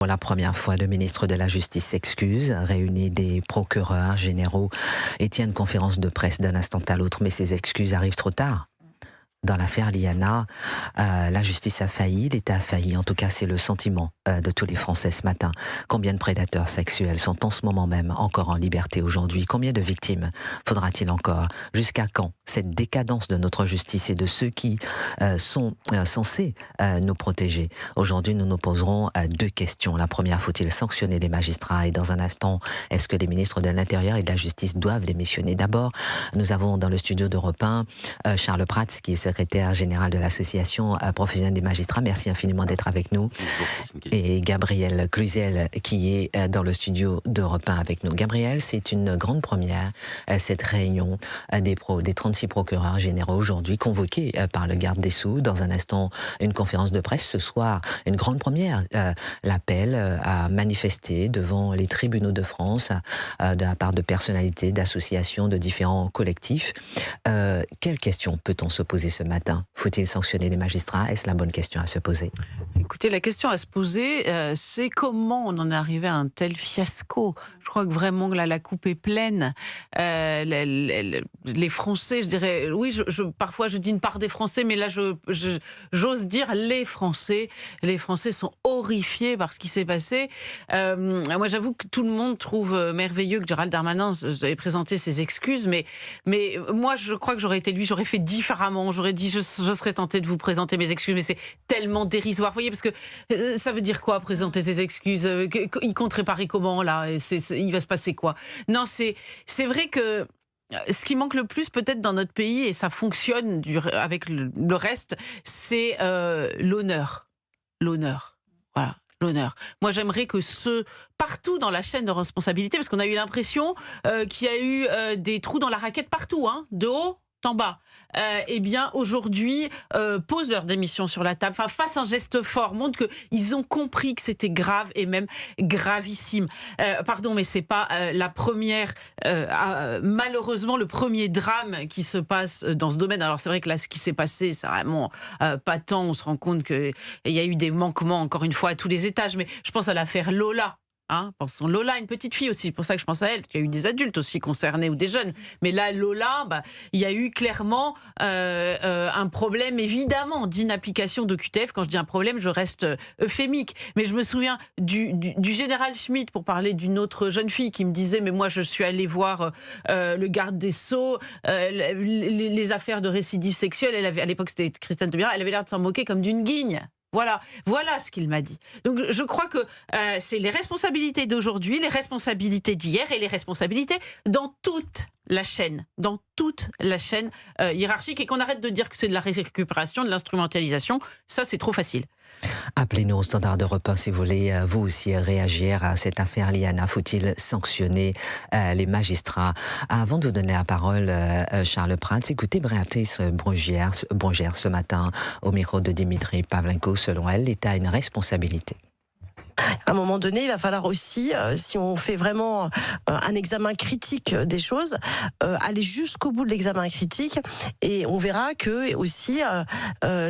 Pour la première fois, le ministre de la Justice s'excuse, réunit des procureurs généraux et tient une conférence de presse d'un instant à l'autre, mais ces excuses arrivent trop tard. Dans l'affaire Liana, la justice a failli, l'État a failli. En tout cas, c'est le sentiment de tous les Français ce matin. Combien de prédateurs sexuels sont en ce moment même encore en liberté aujourd'hui? Combien de victimes faudra-t-il encore? Jusqu'à quand cette décadence de notre justice et de ceux qui sont censés nous protéger? Aujourd'hui, nous nous poserons deux questions. La première, faut-il sanctionner les magistrats? Et dans un instant, est-ce que les ministres de l'Intérieur et de la Justice doivent démissionner? D'abord, nous avons dans le studio d'Europe 1 Charles Prats, qui est secrétaire général de l'association professionnelle des magistrats. Merci infiniment d'être avec nous. Et Gabriel Cluzel, qui est dans le studio d'Europe 1 avec nous. Gabriel, c'est une grande première, cette réunion des 36 procureurs généraux aujourd'hui, convoqués par le garde des Sceaux. Dans un instant, une conférence de presse. Ce soir, une grande première, l'appel à manifester devant les tribunaux de France de la part de personnalités, d'associations, de différents collectifs. Quelle question peut-on se poser ce matin? Faut-il sanctionner les magistrats? Est-ce la bonne question à se poser? Écoutez, la question à se poser, c'est comment on en est arrivé à un tel fiasco. Je crois que vraiment la coupe est pleine. Les Français, je dirais, oui, parfois je dis une part des Français, mais là j'ose dire les Français. Les Français sont horrifiés par ce qui s'est passé. Moi, j'avoue que tout le monde trouve merveilleux que Gérald Darmanin ait présenté ses excuses, mais moi, je crois que j'aurais été lui, j'aurais fait différemment. J'aurais dit, je serais tenté de vous présenter mes excuses, mais c'est tellement dérisoire. Vous voyez, parce que ça veut dire quoi, présenter ses excuses? Il compte réparer comment, là? Il va se passer quoi? Non, c'est vrai que ce qui manque le plus peut-être dans notre pays, et ça fonctionne avec le reste, c'est l'honneur. L'honneur. Voilà. L'honneur. Moi, j'aimerais que partout dans la chaîne de responsabilité, parce qu'on a eu l'impression qu'il y a eu des trous dans la raquette partout, hein, de haut en bas, eh bien aujourd'hui posent leur démission sur la table, fassent un geste fort, montrent qu'ils ont compris que c'était grave et même gravissime. Pardon, mais c'est pas la première, malheureusement le premier drame qui se passe dans ce domaine. Alors c'est vrai que là, ce qui s'est passé, c'est vraiment patent. On se rend compte qu'il y a eu des manquements, encore une fois, à tous les étages. Mais je pense à l'affaire Lola. Hein, pensons Lola, une petite fille aussi, c'est pour ça que je pense à elle, qu'il y a eu des adultes aussi concernés ou des jeunes. Mais là, Lola, il y a eu clairement un problème, évidemment, d'inapplication d'OQTF. Quand je dis un problème, je reste euphémique. Mais je me souviens du général Schmitt, pour parler d'une autre jeune fille, qui me disait, mais moi, je suis allée voir le garde des Sceaux, les affaires de récidive sexuelle. À l'époque, c'était Christiane Taubira, elle avait l'air de s'en moquer comme d'une guigne. Voilà ce qu'il m'a dit. Donc je crois que c'est les responsabilités d'aujourd'hui, les responsabilités d'hier et les responsabilités dans toute la chaîne hiérarchique, et qu'on arrête de dire que c'est de la récupération, de l'instrumentalisation. Ça, c'est trop facile. Appelez-nous au standard d'Europe 1 si vous voulez vous aussi réagir à cette affaire Liana. Faut-il sanctionner les magistrats? Avant de vous donner la parole, Charles Prats, écoutez Béatrice Brugère ce matin au micro de Dimitri Pavlenko. Selon elle, l'État a une responsabilité. À un moment donné, il va falloir aussi, si on fait vraiment un examen critique des choses, aller jusqu'au bout de l'examen critique, et on verra que aussi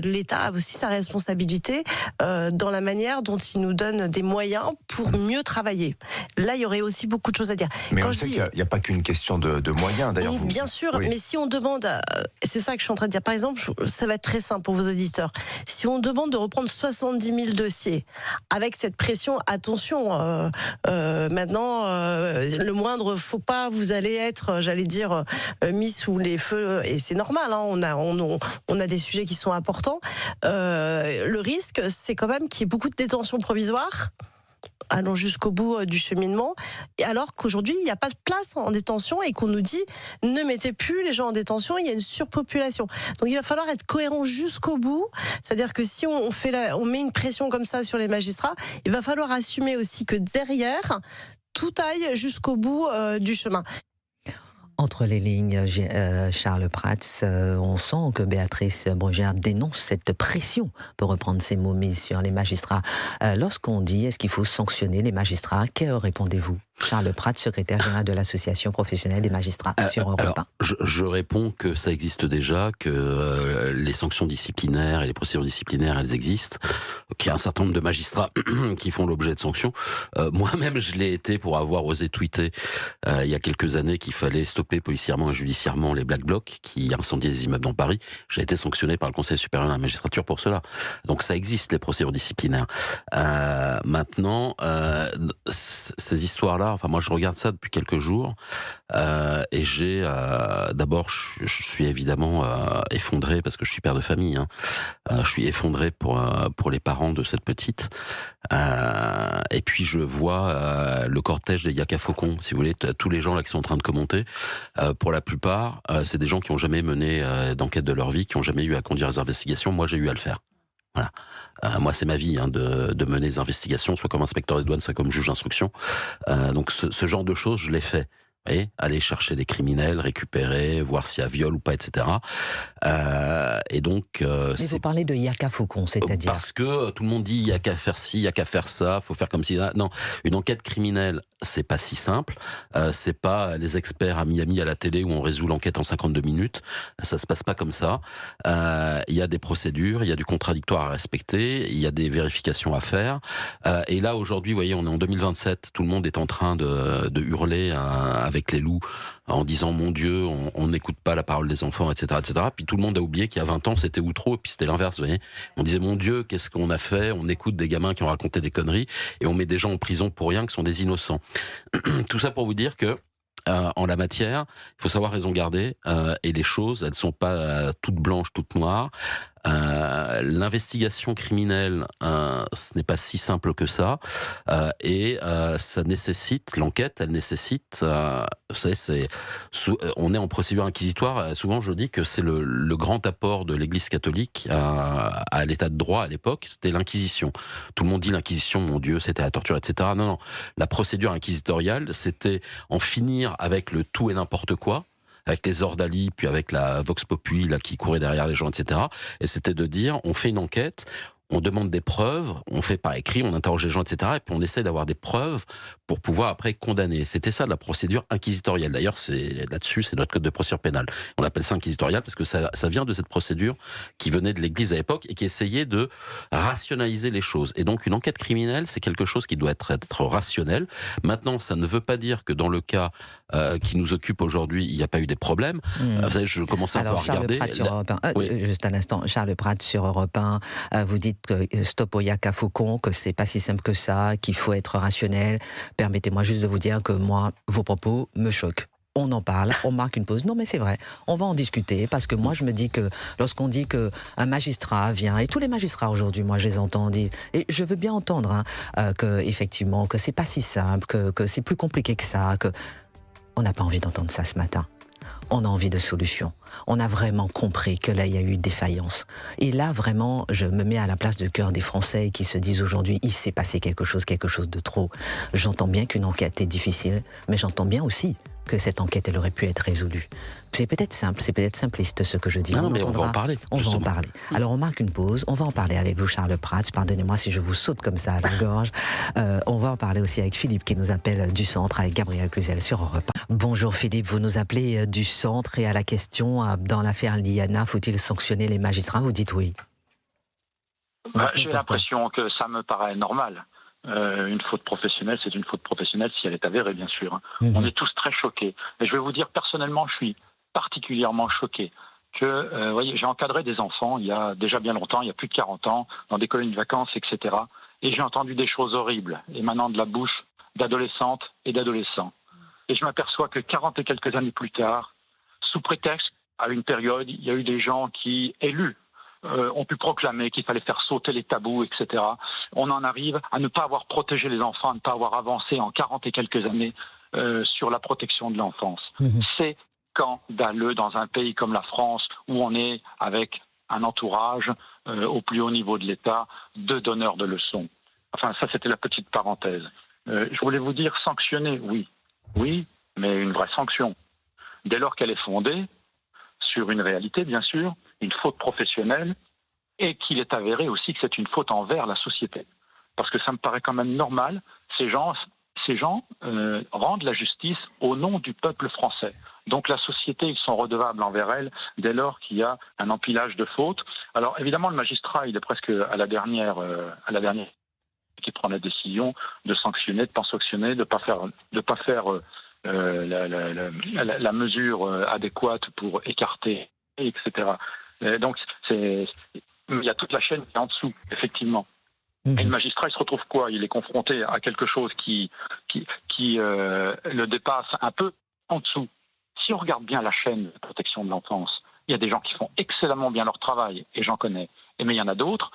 l'État a aussi sa responsabilité dans la manière dont il nous donne des moyens pour mieux travailler. Là, il y aurait aussi beaucoup de choses à dire. Mais on sait qu'il n'y a pas qu'une question de moyens, d'ailleurs. Bien sûr, oui. Mais si on demande, c'est ça que je suis en train de dire, par exemple, ça va être très simple pour vos auditeurs, si on demande de reprendre 70 000 dossiers, avec cette pression, attention, maintenant, le moindre faux pas, vous allez être, j'allais dire, mis sous les feux, et c'est normal, hein, on a des sujets qui sont importants. Le risque, c'est quand même qu'il y ait beaucoup de détention provisoire. Allons jusqu'au bout du cheminement, alors qu'aujourd'hui, il n'y a pas de place en détention, et qu'on nous dit ne mettez plus les gens en détention, il y a une surpopulation. Donc il va falloir être cohérent jusqu'au bout, c'est-à-dire que si on met une pression comme ça sur les magistrats, il va falloir assumer aussi que derrière, tout aille jusqu'au bout du chemin. Entre les lignes, Charles Prats, on sent que Béatrice Brugère dénonce cette pression, pour reprendre ses mots, mise sur les magistrats. Lorsqu'on dit est-ce qu'il faut sanctionner les magistrats, que répondez-vous? Charles Prats, secrétaire général de l'Association professionnelle des magistrats sur Europe 1. Alors, je réponds que ça existe déjà, que les sanctions disciplinaires et les procédures disciplinaires, elles existent, qu'il y a un certain nombre de magistrats qui font l'objet de sanctions. Moi-même, je l'ai été pour avoir osé tweeter il y a quelques années qu'il fallait stopper policièrement et judiciairement les Black Blocs qui incendiaient les immeubles dans Paris. J'ai été sanctionné par le Conseil supérieur de la magistrature pour cela. Donc ça existe, les procédures disciplinaires. Maintenant, ces histoires-là, enfin moi je regarde ça depuis quelques jours et j'ai d'abord je suis évidemment effondré parce que je suis père de famille. Je suis effondré pour les parents de cette petite. Et puis je vois le cortège des Yaka Faucon, si vous voulez, tous les gens là qui sont en train de commenter. Pour la plupart, c'est des gens qui ont jamais mené d'enquête de leur vie, qui ont jamais eu à conduire les investigations. Moi, j'ai eu à le faire. Voilà. Moi, c'est ma vie de mener des investigations, soit comme inspecteur des douanes, soit comme juge d'instruction. Donc, ce genre de choses, je l'ai fait. Et aller chercher des criminels, récupérer, voir s'il y a viol ou pas, etc. Et donc, mais vous parlez de Yaka Faucon, c'est-à-dire parce que tout le monde dit il y a qu'à faire ci, il y a qu'à faire ça, faut faire comme si. Non, une enquête criminelle, c'est pas si simple. C'est pas les experts à Miami à la télé où on résout l'enquête en 52 minutes. Ça se passe pas comme ça. Il y a des procédures, il y a du contradictoire à respecter, il y a des vérifications à faire. Et là aujourd'hui, vous voyez, on est en 2027, tout le monde est en train de hurler avec les loups en disant mon Dieu, on n'écoute pas la parole des enfants, etc., etc. Puis tout le monde a oublié qu'il y a 20 ans c'était Outreau, et puis c'était l'inverse, vous voyez. On disait mon Dieu, qu'est-ce qu'on a fait? On écoute des gamins qui ont raconté des conneries et on met des gens en prison pour rien, qui sont des innocents. Tout ça pour vous dire que en la matière, il faut savoir raison garder et les choses, elles sont pas toutes blanches, toutes noires. L'investigation criminelle, ce n'est pas si simple que ça, et ça nécessite l'enquête. Elle nécessite, vous savez, on est en procédure inquisitoire. Souvent, je dis que c'est le grand apport de l'Église catholique à l'état de droit à l'époque. C'était l'Inquisition. Tout le monde dit l'Inquisition, mon Dieu, c'était la torture, etc. Non, non. La procédure inquisitoriale, c'était en finir avec le tout et n'importe quoi, avec les ordalies, puis avec la Vox Populi là, qui courait derrière les gens, etc. Et c'était de dire, on fait une enquête, on demande des preuves, on fait par écrit, on interroge les gens, etc. Et puis on essaie d'avoir des preuves pour pouvoir après condamner. C'était ça la procédure inquisitoriale. D'ailleurs, là-dessus, c'est notre code de procédure pénale. On appelle ça inquisitorial parce que ça vient de cette procédure qui venait de l'Église à l'époque et qui essayait de rationaliser les choses. Et donc une enquête criminelle, c'est quelque chose qui doit être rationnel. Maintenant, ça ne veut pas dire que dans le cas qui nous occupe aujourd'hui, il n'y a pas eu des problèmes. Vous savez, je commence un peu à regarder. Prats sur Europe 1. Oui. Juste un instant, Charles Prats sur Europe 1, vous dites que stop au Yaka Faucon, que c'est pas si simple que ça, qu'il faut être rationnel. Permettez-moi juste de vous dire que moi, vos propos me choquent. On en parle, on marque une pause. Non, mais c'est vrai, on va en discuter parce que moi, je me dis que lorsqu'on dit que un magistrat vient, et tous les magistrats aujourd'hui, moi, je les entends dire, et je veux bien entendre que effectivement, que c'est pas si simple, que c'est plus compliqué que ça, que on n'a pas envie d'entendre ça ce matin. On a envie de solutions. On a vraiment compris que là, il y a eu défaillance. Et là, vraiment, je me mets à la place du cœur des Français qui se disent aujourd'hui, il s'est passé quelque chose de trop. J'entends bien qu'une enquête est difficile, mais j'entends bien aussi que cette enquête, elle aurait pu être résolue. C'est peut-être simple, c'est peut-être simpliste ce que je dis. Non, mais on va en parler. On va en parler. Alors on marque une pause, on va en parler avec vous Charles Prats, pardonnez-moi si je vous saute comme ça à la gorge. On va en parler aussi avec Philippe qui nous appelle du centre, avec Gabriel Cluzel sur Europe 1. Bonjour Philippe, vous nous appelez du centre et à la question, dans l'affaire Liana, faut-il sanctionner les magistrats? Vous dites oui. J'ai l'impression que ça me paraît normal. Une faute professionnelle, c'est une faute professionnelle si elle est avérée, bien sûr. On est tous très choqués. Et je vais vous dire, personnellement, je suis particulièrement choqué que, voyez, j'ai encadré des enfants il y a déjà bien longtemps, il y a plus de 40 ans, dans des colonies de vacances, etc. Et j'ai entendu des choses horribles émanant de la bouche d'adolescentes et d'adolescents. Et je m'aperçois que 40 et quelques années plus tard, sous prétexte, à une période, il y a eu des gens qui, élus, ont pu proclamer qu'il fallait faire sauter les tabous, etc. On en arrive à ne pas avoir protégé les enfants, à ne pas avoir avancé en 40 et quelques années sur la protection de l'enfance. C'est scandaleux dans un pays comme la France, où on est avec un entourage au plus haut niveau de l'État de donneurs de leçons. Enfin, ça, c'était la petite parenthèse. Je voulais vous dire, sanctionner, oui. Oui, mais une vraie sanction. Dès lors qu'elle est fondée sur une réalité, bien sûr, une faute professionnelle, et qu'il est avéré aussi que c'est une faute envers la société. Parce que ça me paraît quand même normal, ces ces gens rendent la justice au nom du peuple français. Donc la société, ils sont redevables envers elle dès lors qu'il y a un empilage de fautes. Alors évidemment, le magistrat, il est presque à la dernière qui prend la décision de sanctionner, de pas sanctionner, de pas faire la mesure adéquate pour écarter, etc. Donc il y a toute la chaîne qui est en dessous, effectivement. Et le magistrat, il se retrouve quoi? Il est confronté à quelque chose qui le dépasse un peu en dessous. Si on regarde bien la chaîne de protection de l'enfance, il y a des gens qui font excellemment bien leur travail, et j'en connais. Mais il y en a d'autres,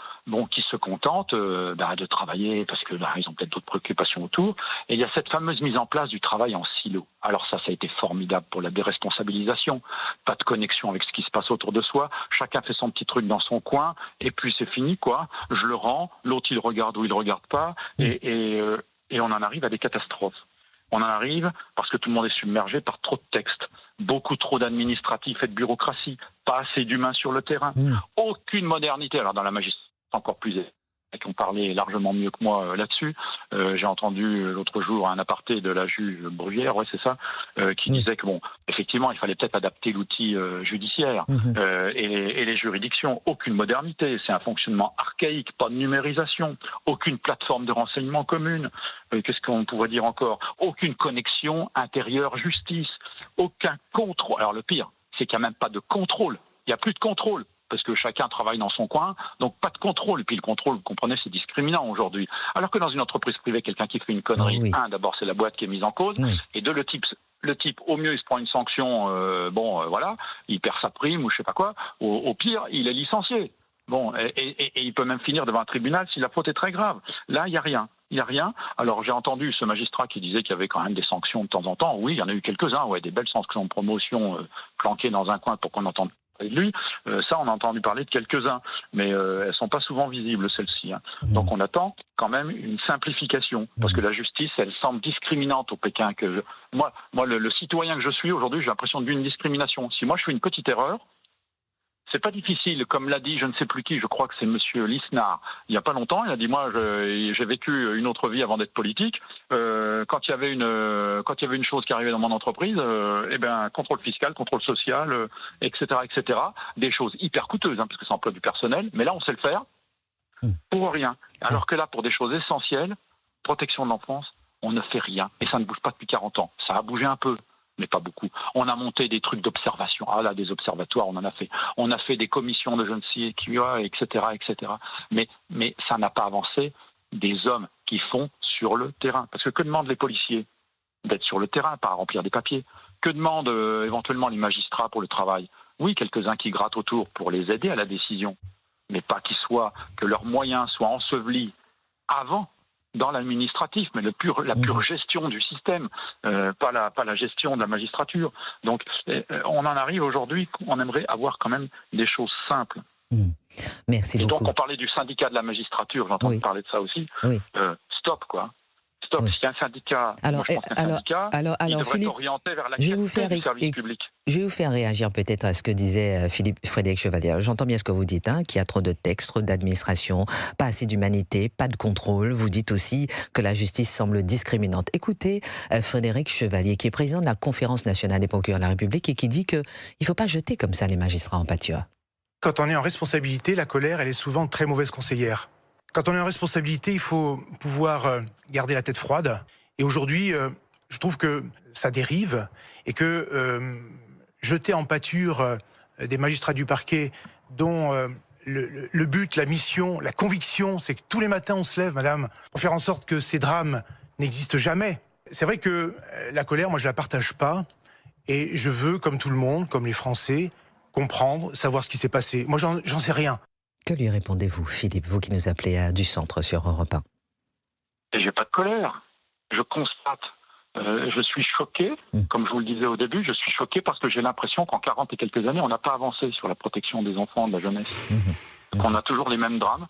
qui se contentent de travailler parce que ils ont peut-être d'autres préoccupations autour. Et il y a cette fameuse mise en place du travail en silo. Alors ça a été formidable pour la déresponsabilisation. Pas de connexion avec ce qui se passe autour de soi. Chacun fait son petit truc dans son coin, et puis c'est fini, quoi. Je le rends, l'autre il regarde ou il regarde pas, et on en arrive à des catastrophes. On en arrive parce que tout le monde est submergé par trop de textes, beaucoup trop d'administratifs et de bureaucratie, pas assez d'humains sur le terrain, aucune modernité. Alors dans la magistrature, encore plus, qui ont parlé largement mieux que moi là-dessus. J'ai entendu l'autre jour un aparté de la juge Bruguière, c'est ça, qui disait que effectivement, il fallait peut-être adapter l'outil judiciaire et les juridictions. Aucune modernité, c'est un fonctionnement archaïque, pas de numérisation, aucune plateforme de renseignement commune. Qu'est-ce qu'on pourrait dire encore? Aucune connexion intérieure-justice, aucun contrôle. Alors le pire, c'est qu'il n'y a même pas de contrôle. Il n'y a plus de contrôle. Parce que chacun travaille dans son coin, donc pas de contrôle. Et puis le contrôle, vous comprenez, c'est discriminant aujourd'hui. Alors que dans une entreprise privée, quelqu'un qui fait une connerie, d'abord c'est la boîte qui est mise en cause, et deux, le type, au mieux il se prend une sanction, il perd sa prime ou je sais pas quoi, au pire, il est licencié. Et il peut même finir devant un tribunal si la faute est très grave. Là, il n'y a rien. Il n'y a rien. Alors j'ai entendu ce magistrat qui disait qu'il y avait quand même des sanctions de temps en temps. Oui, il y en a eu quelques-uns, des belles sanctions de promotion planquées dans un coin pour qu'on entende parler de lui. Ça, on a entendu parler de quelques-uns, mais elles sont pas souvent visibles, celles-ci. Donc on attend quand même une simplification, parce que la justice, elle semble discriminante au Pékin. Moi, le citoyen que je suis aujourd'hui, j'ai l'impression de vivre une discrimination. Si moi je fais une petite erreur, c'est pas difficile, comme l'a dit je ne sais plus qui, je crois que c'est monsieur Lisnard, il y a pas longtemps, il a dit moi j'ai vécu une autre vie avant d'être politique, quand il y avait une chose qui arrivait dans mon entreprise, contrôle fiscal, contrôle social, etc., des choses hyper coûteuses, parce que ça emploie du personnel, mais là on sait le faire pour rien. Alors que là, pour des choses essentielles, protection de l'enfance, on ne fait rien, et ça ne bouge pas depuis 40 ans. Ça a bougé un peu, mais pas beaucoup. On a monté des trucs d'observation. Des observatoires, on en a fait. On a fait des commissions de je ne sais qui, etc. Mais ça n'a pas avancé des hommes qui font sur le terrain. Parce que demandent les policiers? D'être sur le terrain, pas à remplir des papiers. Que demandent éventuellement les magistrats pour le travail? Oui, quelques-uns qui grattent autour pour les aider à la décision. Mais pas que leurs moyens soient ensevelis avant dans l'administratif, mais la pure gestion du système, pas la gestion de la magistrature. Donc, on en arrive aujourd'hui, on aimerait avoir quand même des choses simples. Merci beaucoup. Et donc, on parlait du syndicat de la magistrature, j'entends parler de ça aussi. Stop, quoi. Stop, s'il y a un syndicat, il devrait Philippe, s'orienter vers la qualité du service public. Je vais vous faire réagir peut-être à ce que disait Frédéric Chevalier. J'entends bien ce que vous dites, qu'il y a trop de textes, trop d'administration, pas assez d'humanité, pas de contrôle. Vous dites aussi que la justice semble discriminante. Écoutez Frédéric Chevalier, qui est président de la Conférence nationale des procureurs de la République et qui dit qu'il ne faut pas jeter comme ça les magistrats en pâture. Quand on est en responsabilité, la colère, elle est souvent très mauvaise conseillère. Quand on est en responsabilité, il faut pouvoir garder la tête froide. Et aujourd'hui, je trouve que ça dérive et que jeter en pâture des magistrats du parquet dont le but, la mission, la conviction, c'est que tous les matins on se lève, madame, pour faire en sorte que ces drames n'existent jamais. C'est vrai que la colère, moi je la partage pas. Et je veux, comme tout le monde, comme les Français, comprendre, savoir ce qui s'est passé. Moi j'en sais rien. Que lui répondez-vous, Philippe, vous qui nous appelez du centre sur Europe 1? Et j'ai pas de colère. Je constate. Je suis choqué, comme je vous le disais au début, je suis choqué parce que j'ai l'impression qu'en 40 et quelques années, on n'a pas avancé sur la protection des enfants, de la jeunesse. qu'on a toujours les mêmes drames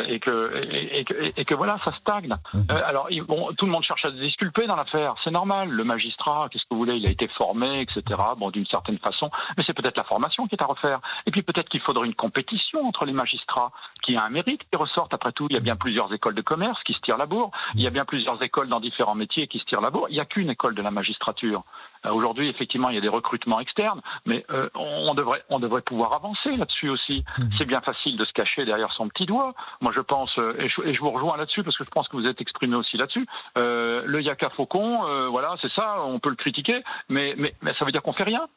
et que voilà, ça stagne. Alors, tout le monde cherche à se disculper dans l'affaire, c'est normal. Le magistrat, qu'est-ce que vous voulez, il a été formé, etc. Bon, d'une certaine façon, mais c'est peut-être la formation qui est à refaire. Et puis peut-être qu'il faudrait une compétition entre les magistrats qui a un mérite qui ressorte. Après tout, il y a bien plusieurs écoles de commerce qui se tirent la bourre. Il y a bien plusieurs écoles dans différents métiers qui se tirent la bourre. Il n'y a qu'une école de la magistrature. Aujourd'hui, effectivement, il y a des recrutements externes, mais on devrait pouvoir avancer là-dessus aussi. C'est bien facile de se cacher derrière son petit doigt. Moi, je pense, et je vous rejoins là-dessus, parce que je pense que vous êtes exprimé aussi là-dessus, le Yaka Faucon, voilà, c'est ça, on peut le critiquer, mais ça veut dire qu'on fait rien.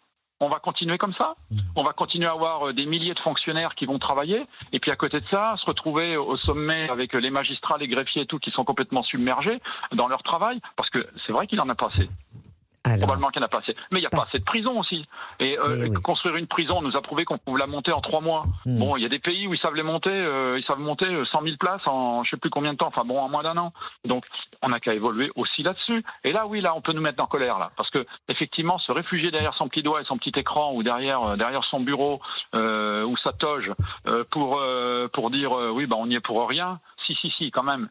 On va continuer comme ça. On va continuer à avoir des milliers de fonctionnaires qui vont travailler, et puis à côté de ça, se retrouver au sommet avec les magistrats, les greffiers et tout, qui sont complètement submergés dans leur travail, parce que c'est vrai qu'il en a pas assez. Probablement qu'il n'y en a pas assez. Mais il n'y a pas assez de prison aussi. Et construire une prison, on nous a prouvé qu'on pouvait la monter en 3 mois. Bon, il y a des pays où ils savent les monter, ils savent monter 100 000 places en je ne sais plus combien de temps, enfin bon, en moins d'1 an. Donc, on n'a qu'à évoluer aussi là-dessus. Et là, oui, là, on peut nous mettre en colère, là. Parce que, effectivement, se réfugier derrière son petit doigt et son petit écran ou derrière son bureau ou sa toge pour dire oui, on n'y est pour rien. Si, quand même.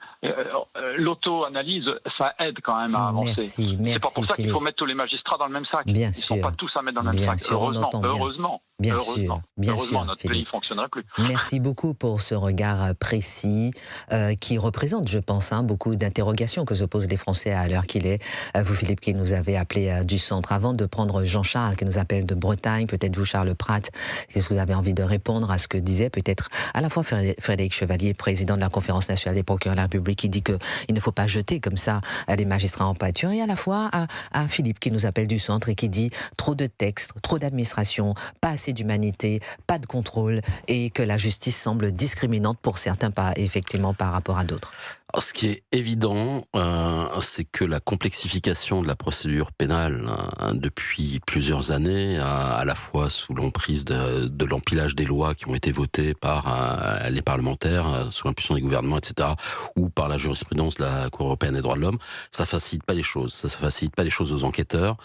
L'auto-analyse, ça aide quand même à avancer. Merci, c'est pas pour ça qu'il faut mettre tous les magistrats dans le même sac. Bien Ils ne sont pas tous à mettre dans le même sac. Sûr, Heureusement. Bien Heureusement, sûr, notre Philippe. pays ne fonctionnerait plus. Merci beaucoup pour ce regard précis qui représente, je pense, beaucoup d'interrogations que se posent les Français à l'heure qu'il est. Vous, Philippe, qui nous avez appelé du centre. Avant de prendre Jean-Charles, qui nous appelle de Bretagne, peut-être vous, Charles Pratt, est-ce que vous avez envie de répondre à ce que disait peut-être à la fois Frédéric Chevalier, président de la Conférence nationale des procureurs de la République, qui dit qu'il ne faut pas jeter comme ça les magistrats en pâture, et à la fois à Philippe, qui nous appelle du centre et qui dit trop de textes, trop d'administration, pas assez d'humanité, pas de contrôle, et que la justice semble discriminante pour certains, effectivement, par rapport à d'autres. Ce qui est évident, c'est que la complexification de la procédure pénale depuis plusieurs années, à la fois sous l'emprise de l'empilage des lois qui ont été votées par les parlementaires, sous l'impulsion des gouvernements, etc., ou par la jurisprudence de la Cour européenne des droits de l'homme, ça facilite pas les choses. Ça facilite pas les choses aux enquêteurs.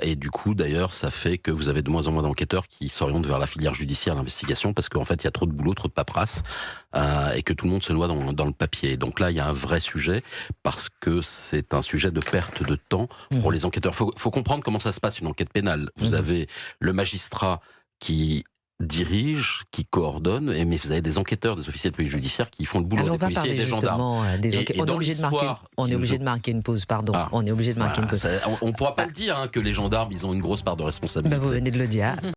Et du coup, d'ailleurs, ça fait que vous avez de moins en moins d'enquêteurs qui s'orientent vers la filière judiciaire, l'investigation, parce qu'en fait, il y a trop de boulot, trop de paperasse, et que tout le monde se noie dans le papier. Donc là, il y a un vrai sujet, parce que c'est un sujet de perte de temps pour les enquêteurs. Faut comprendre comment ça se passe, une enquête pénale. Vous avez le magistrat qui dirige, qui coordonne, mais vous avez des enquêteurs, des officiers de police judiciaire qui font le boulot des policiers et des gendarmes. On est obligé de marquer une pause, pardon. On est obligé de marquer une pause. On ne pourra pas le dire que les gendarmes, ils ont une grosse part de responsabilité. Vous venez de le dire.